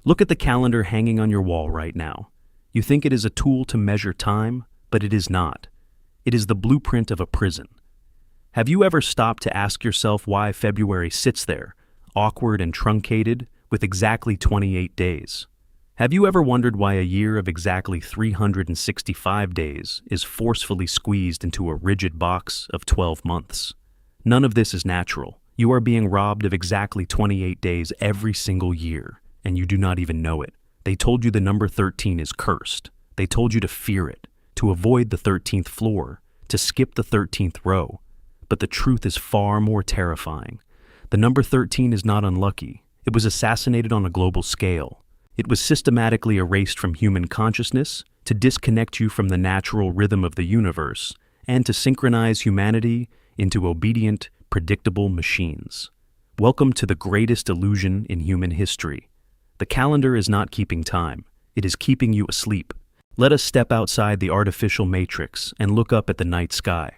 Look at the calendar hanging on your wall right now. You think it is a tool to measure time, but it is not. It is the blueprint of a prison. Have you ever stopped to ask yourself why February sits there, awkward and truncated, with exactly 28 days? Have you ever wondered why a year of exactly 365 days is forcefully squeezed into a rigid box of 12 months? None of this is natural. You are being robbed of exactly 28 days every single year, and you do not even know it. They told you the number 13 is cursed. They told you to fear it, to avoid the 13th floor, to skip the 13th row. But the truth is far more terrifying. The number 13 is not unlucky. It was assassinated on a global scale. It was systematically erased from human consciousness to disconnect you from the natural rhythm of the universe and to synchronize humanity into obedient, predictable machines. Welcome to the greatest illusion in human history. The calendar is not keeping time. It is keeping you asleep. Let us step outside the artificial matrix and look up at the night sky.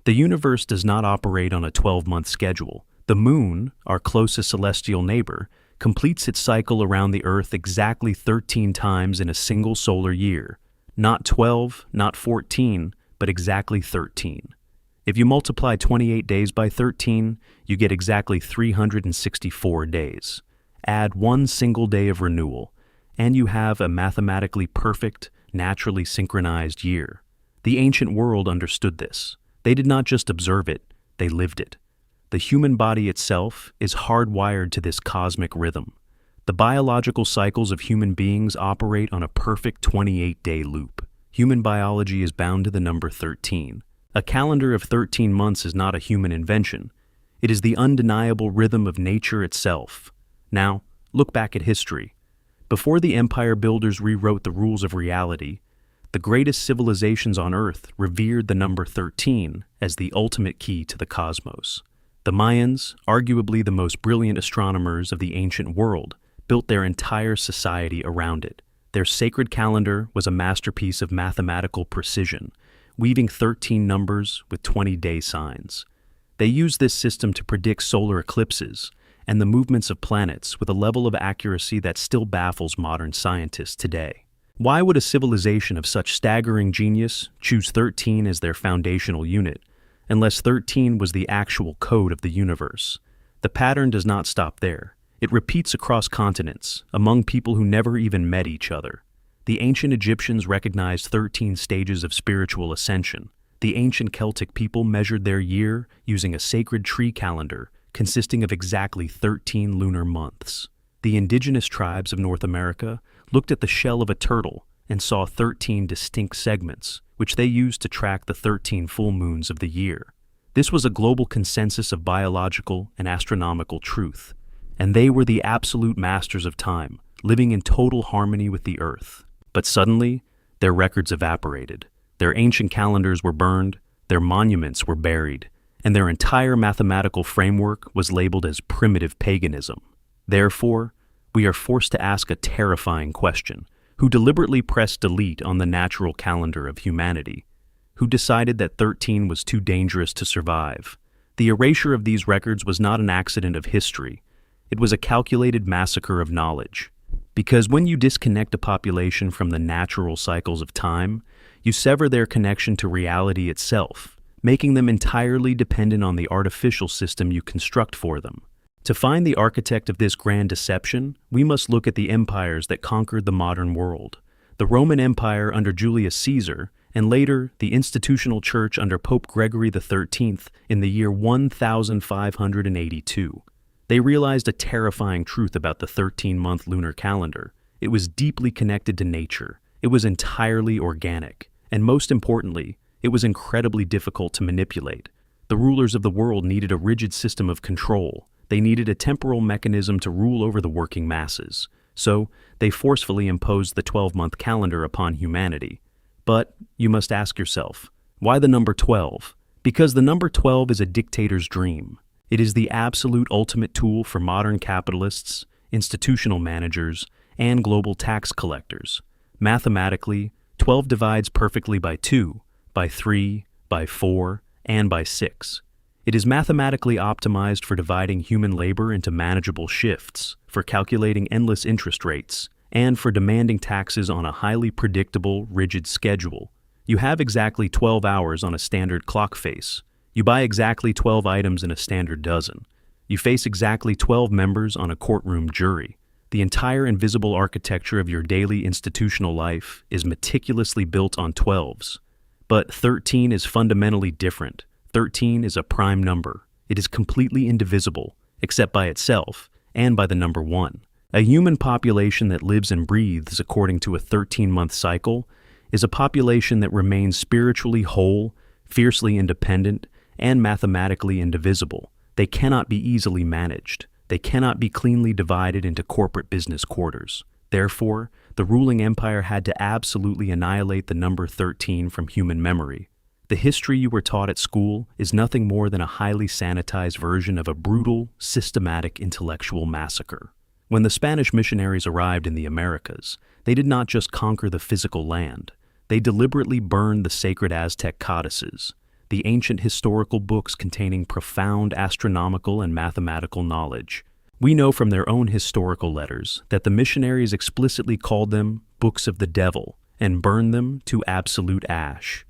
The universe does not operate on a 12-month schedule. The moon, our closest celestial neighbor, completes its cycle around the Earth exactly 13 times in a single solar year. Not 12, not 14, but exactly 13. If you multiply 28 days by 13, you get exactly 364 days. Add one single day of renewal, and you have a mathematically perfect, naturally synchronized year. The ancient world understood this. They did not just observe it, they lived it. The human body itself is hardwired to this cosmic rhythm. The biological cycles of human beings operate on a perfect 28-day loop. Human biology is bound to the number 13. A calendar of 13 months is not a human invention. It is the undeniable rhythm of nature itself. Now, look back at history. Before the empire builders rewrote the rules of reality, the greatest civilizations on Earth revered the number 13 as the ultimate key to the cosmos. The Mayans, arguably the most brilliant astronomers of the ancient world, built their entire society around it. Their sacred calendar was a masterpiece of mathematical precision, weaving 13 numbers with 20-day signs. They used this system to predict solar eclipses and the movements of planets with a level of accuracy that still baffles modern scientists today. Why would a civilization of such staggering genius choose 13 as their foundational unit, unless 13 was the actual code of the universe? The pattern does not stop there. It repeats across continents, among people who never even met each other. The ancient Egyptians recognized 13 stages of spiritual ascension. The ancient Celtic people measured their year using a sacred tree calendar consisting of exactly 13 lunar months. The indigenous tribes of North America looked at the shell of a turtle and saw 13 distinct segments, which they used to track the 13 full moons of the year. This was a global consensus of biological and astronomical truth, and they were the absolute masters of time, living in total harmony with the Earth. But suddenly, their records evaporated. Their ancient calendars were burned, their monuments were buried, and their entire mathematical framework was labeled as primitive paganism. Therefore, we are forced to ask a terrifying question. Who deliberately pressed delete on the natural calendar of humanity? Who decided that 13 was too dangerous to survive? The erasure of these records was not an accident of history. It was a calculated massacre of knowledge. Because when you disconnect a population from the natural cycles of time, you sever their connection to reality itself, making them entirely dependent on the artificial system you construct for them. To find the architect of this grand deception, we must look at the empires that conquered the modern world. The Roman Empire under Julius Caesar, and later the institutional church under Pope Gregory XIII in the year 1582. They realized a terrifying truth about the 13-month lunar calendar. It was deeply connected to nature. It was entirely organic. And most importantly, it was incredibly difficult to manipulate. The rulers of the world needed a rigid system of control. They needed a temporal mechanism to rule over the working masses. So, they forcefully imposed the 12-month calendar upon humanity. But, you must ask yourself, why the number 12? Because the number 12 is a dictator's dream. It is the absolute ultimate tool for modern capitalists, institutional managers, and global tax collectors. Mathematically, 12 divides perfectly by 2, by 3, by 4, and by 6. It is mathematically optimized for dividing human labor into manageable shifts, for calculating endless interest rates, and for demanding taxes on a highly predictable, rigid schedule. You have exactly 12 hours on a standard clock face. You buy exactly 12 items in a standard dozen. You face exactly 12 members on a courtroom jury. The entire invisible architecture of your daily institutional life is meticulously built on 12s. But 13 is fundamentally different. 13 is a prime number. It is completely indivisible, except by itself, and by the number 1. A human population that lives and breathes according to a 13-month cycle is a population that remains spiritually whole, fiercely independent, and mathematically indivisible. They cannot be easily managed. They cannot be cleanly divided into corporate business quarters. Therefore, the ruling empire had to absolutely annihilate the number 13 from human memory. The history you were taught at school is nothing more than a highly sanitized version of a brutal, systematic intellectual massacre. When the Spanish missionaries arrived in the Americas, they did not just conquer the physical land. They deliberately burned the sacred Aztec codices, the ancient historical books containing profound astronomical and mathematical knowledge. We know from their own historical letters that the missionaries explicitly called them books of the devil and burned them to absolute ash.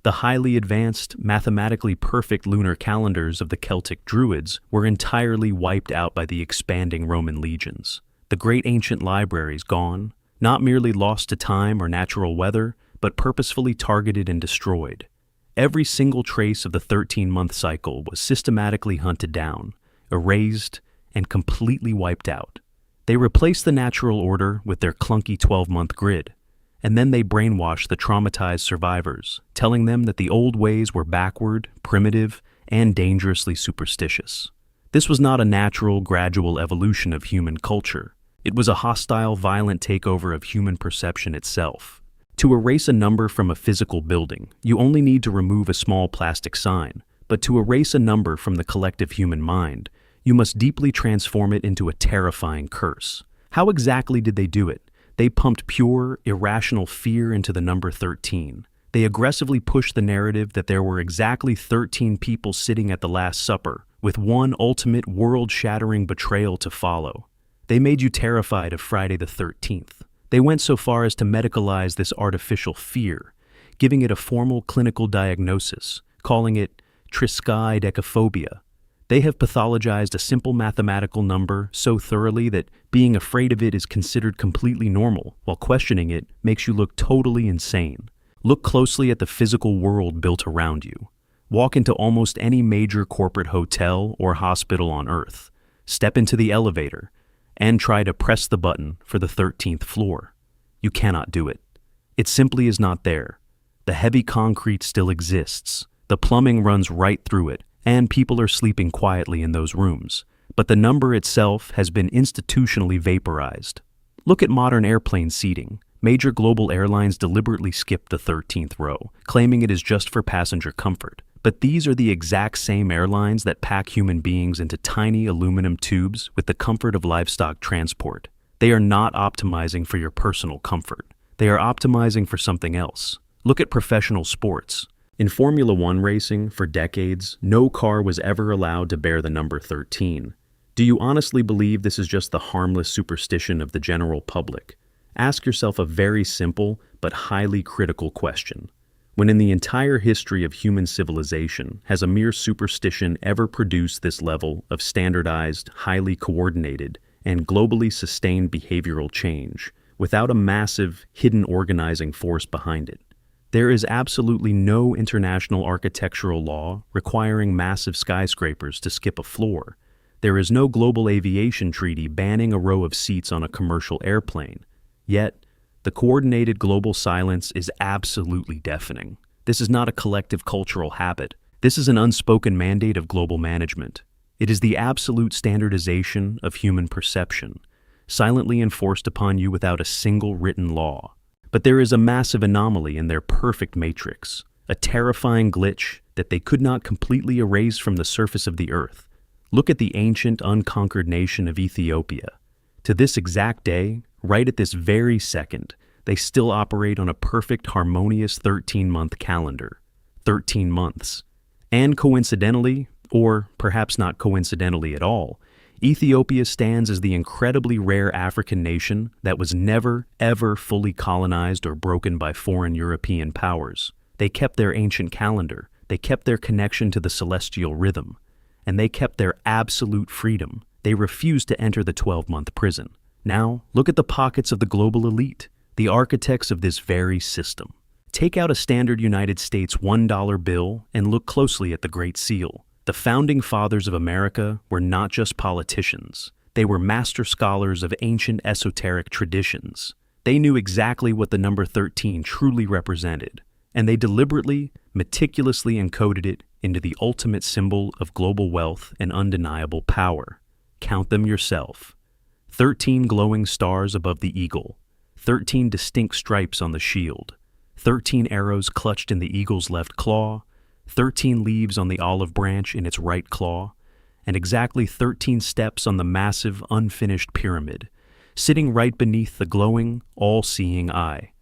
The highly advanced, mathematically perfect lunar calendars of the Celtic Druids were entirely wiped out by the expanding Roman legions. The great ancient libraries gone, not merely lost to time or natural weather, but purposefully targeted and destroyed. Every single trace of the 13-month cycle was systematically hunted down, erased, and completely wiped out. They replaced the natural order with their clunky 12-month grid, and then they brainwashed the traumatized survivors, telling them that the old ways were backward, primitive, and dangerously superstitious. This was not a natural, gradual evolution of human culture. It was a hostile, violent takeover of human perception itself. To erase a number from a physical building, you only need to remove a small plastic sign, but to erase a number from the collective human mind, you must deeply transform it into a terrifying curse. How exactly did they do it? They pumped pure, irrational fear into the number 13. They aggressively pushed the narrative that there were exactly 13 people sitting at the Last Supper, with one ultimate world-shattering betrayal to follow. They made you terrified of Friday the 13th. They went so far as to medicalize this artificial fear, giving it a formal clinical diagnosis, calling it Triskaidekaphobia. They have pathologized a simple mathematical number so thoroughly that being afraid of it is considered completely normal, while questioning it makes you look totally insane. Look closely at the physical world built around you. Walk into almost any major corporate hotel or hospital on Earth. Step into the elevator and try to press the button for the 13th floor. You cannot do it. It simply is not there. The heavy concrete still exists. The plumbing runs right through it, and people are sleeping quietly in those rooms. But the number itself has been institutionally vaporized. Look at modern airplane seating. Major global airlines deliberately skip the 13th row, claiming it is just for passenger comfort. But these are the exact same airlines that pack human beings into tiny aluminum tubes with the comfort of livestock transport. They are not optimizing for your personal comfort. They are optimizing for something else. Look at professional sports. In Formula One racing, for decades, no car was ever allowed to bear the number 13. Do you honestly believe this is just the harmless superstition of the general public? Ask yourself a very simple but highly critical question. When in the entire history of human civilization has a mere superstition ever produced this level of standardized, highly coordinated, and globally sustained behavioral change without a massive, hidden organizing force behind it? There is absolutely no international architectural law requiring massive skyscrapers to skip a floor. There is no global aviation treaty banning a row of seats on a commercial airplane. Yet, the coordinated global silence is absolutely deafening. This is not a collective cultural habit. This is an unspoken mandate of global management. It is the absolute standardization of human perception, silently enforced upon you without a single written law. But there is a massive anomaly in their perfect matrix, a terrifying glitch that they could not completely erase from the surface of the earth. Look at the ancient, unconquered nation of Ethiopia. To this exact day, right at this very second, they still operate on a perfect, harmonious 13-month calendar. 13 months. And coincidentally, Or, perhaps not coincidentally at all, Ethiopia stands as the incredibly rare African nation that was never, ever fully colonized or broken by foreign European powers. They kept their ancient calendar, they kept their connection to the celestial rhythm, and they kept their absolute freedom. They refused to enter the 12-month prison. Now, look at the pockets of the global elite, the architects of this very system. Take out a standard United States $1 bill and look closely at the Great Seal. The founding fathers of America were not just politicians. They were master scholars of ancient esoteric traditions. They knew exactly what the number 13 truly represented, and they deliberately, meticulously encoded it into the ultimate symbol of global wealth and undeniable power. Count them yourself. 13 glowing stars above the eagle, 13 distinct stripes on the shield, 13 arrows clutched in the eagle's left claw, 13 leaves on the olive branch in its right claw, and exactly 13 steps on the massive, unfinished pyramid, sitting right beneath the glowing, all-seeing eye.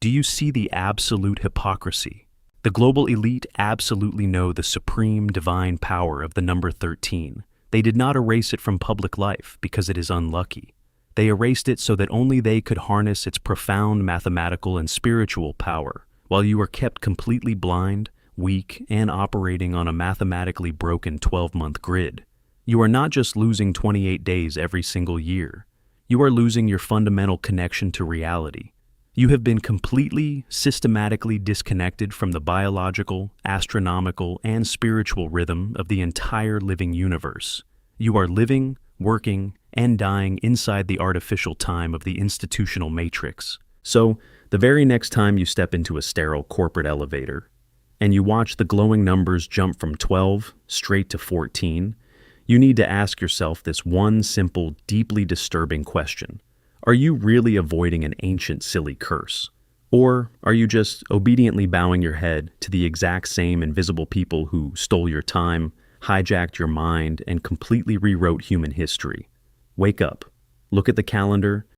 Do you see the absolute hypocrisy? The global elite absolutely know the supreme divine power of the number 13. They did not erase it from public life because it is unlucky. They erased it so that only they could harness its profound mathematical and spiritual power, while you are kept completely blind, weak, and operating on a mathematically broken 12-month grid. You are not just losing 28 days every single year. You are losing your fundamental connection to reality. You have been completely, systematically disconnected from the biological, astronomical, and spiritual rhythm of the entire living universe. You are living, working, and dying inside the artificial time of the institutional matrix. So, the very next time you step into a sterile corporate elevator, and you watch the glowing numbers jump from 12 straight to 14, you need to ask yourself this one simple, deeply disturbing question. Are you really avoiding an ancient, silly curse? Or are you just obediently bowing your head to the exact same invisible people who stole your time, hijacked your mind, and completely rewrote human history? Wake up, look at the calendar,